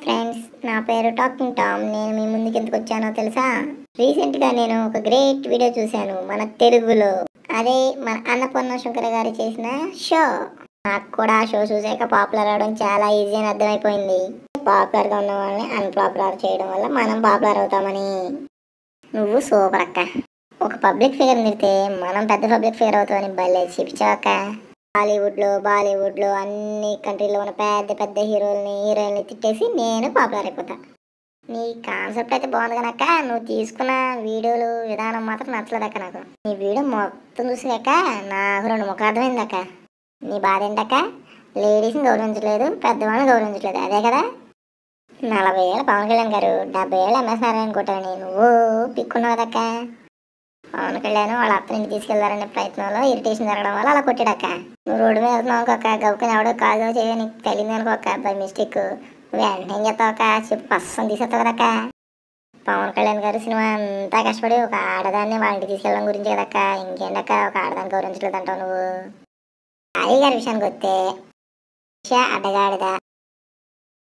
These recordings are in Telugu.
ఫ్రెండ్స్, నా పేరు టాకింగ్ టామ్. నేను మీ ముందుకు ఎందుకు వచ్చానో తెలుసా? రీసెంట్గా నేను ఒక గ్రేట్ వీడియో చూశాను మన తెలుగులో. అదే మన అన్నపూర్ణ శంకర్ గారు చేసిన షో. నాకు కూడా ఆ షో చూసాక పాపులర్ అవడం చాలా ఈజీ అని అర్థమైపోయింది. పాపులర్గా ఉన్న వాళ్ళని అన్పాపులర్ చేయడం వల్ల మనం పాపులర్ అవుతామని. నువ్వు సూపర్ అక్క. ఒక పబ్లిక్ ఫిగర్ నిడితే మనం పెద్ద పబ్లిక్ ఫిగర్ అవుతామని భలే చెప్పించావక్క. బాలీవుడ్లో అన్ని కంట్రీలో ఉన్న పెద్ద పెద్ద హీరోయిన్ని తిట్టేసి నేను పాపులర్ అయిపోతా. నీ కాన్సెప్ట్ అయితే బాగుంది కనుక నువ్వు తీసుకున్న వీడియోలు విధానం మాత్రం నచ్చలేదక్క. నాకు నీ వీడియో మొత్తం చూసాక నాకు 2 ముఖాలు అర్థమైందక్క. నీ బాధ ఏంటక్క? లేడీస్ని గౌరవించలేదు, పెద్దవాళ్ళని గౌరవించలేదు, అదే కదా? 40 ఏళ్ళ పవన్ కళ్యాణ్ గారు 70 ఏళ్ళ ఎంఎస్ నారాయణ కొట్టారని నువ్వు పిక్కున్నావు కదక్క. పవన్ కళ్యాణ్ వాళ్ళ అత్తని తీసుకెళ్లారనే ప్రయత్నంలో ఇరిటేషన్ జరగడం వల్ల అలా కొట్టాడక్క. నువ్వు రోడ్డు మీద వెళ్తున్నావు అనుకోక, గౌకని ఎవడో కాదో చేయ నీకు తెలియదు అనుకోక, బై మిస్టేక్ వెంటనే ఏం చేస్తావక్క? చెప్పు పස්සం తీసేస్తావు కదక్క. పవన్ కళ్యాణ్ గారు సినిమా అంతా కష్టపడి ఒక ఆడదాన్ని వాళ్ళ ఇంటికి తీసుకెళ్ళడం గురించి కదక్క. ఇంకేంటక్క ఒక ఆడదాన్ని గౌరవించలేదు అంటావు నువ్వు. అలీ గారి విషయానికి వస్తే అడ్డగాడిదా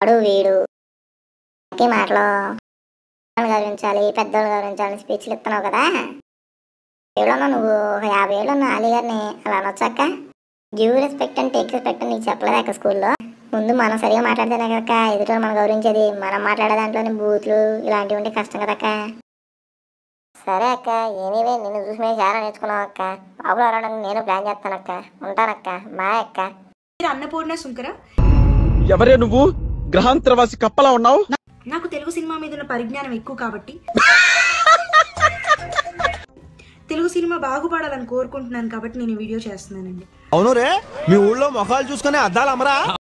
వాడు వీడు ఒకే మాటలో గౌరవించాలి, పెద్దవాళ్ళు గౌరవించాలని స్పీచ్లు ఇస్తున్నావు కదా. ఏళ్ళున్నా నువ్వు ఒక 50 ఏళ్ళు ఉన్న అలీ గారిని అలా అనొచ్చాక? Give respect and take respect అని నీకు చెప్పలేదు అక్క స్కూల్లో? ముందు మనం సరిగా మాట్లాడితేనే కదక్క ఎదుటి మనం గౌరవించేది. మనం మాట్లాడే దాంట్లోనే బూతులు ఇలాంటివి ఉంటే కష్టం కదక్క. సరే అక్క, ఎనీవే నిన్ను చూసి మేము చాలా నేర్చుకున్నాం అక్క. పాపులర్ అవడానికి నేను ప్లాన్ చేస్తానక్క. ఉంటానక్క, బాయ్ అక్క. అన్నపూర్ణ శంకర, ఎవరే నువ్వు? గ్రహాంతరవాసి కప్పలా ఉన్నావు. నాకు తెలుగు సినిమా మీద ఉన్న పరిజ్ఞానం ఎక్కువ కాబట్టి తెలుగు సినిమా బాగుపడాలని కోరుకుంటున్నాను కాబట్టి నేను వీడియో చేస్తున్నానండి. అవును రే, మీ ఊళ్ళో మొఖాలు చూసుకునే అద్దాలు అమరా?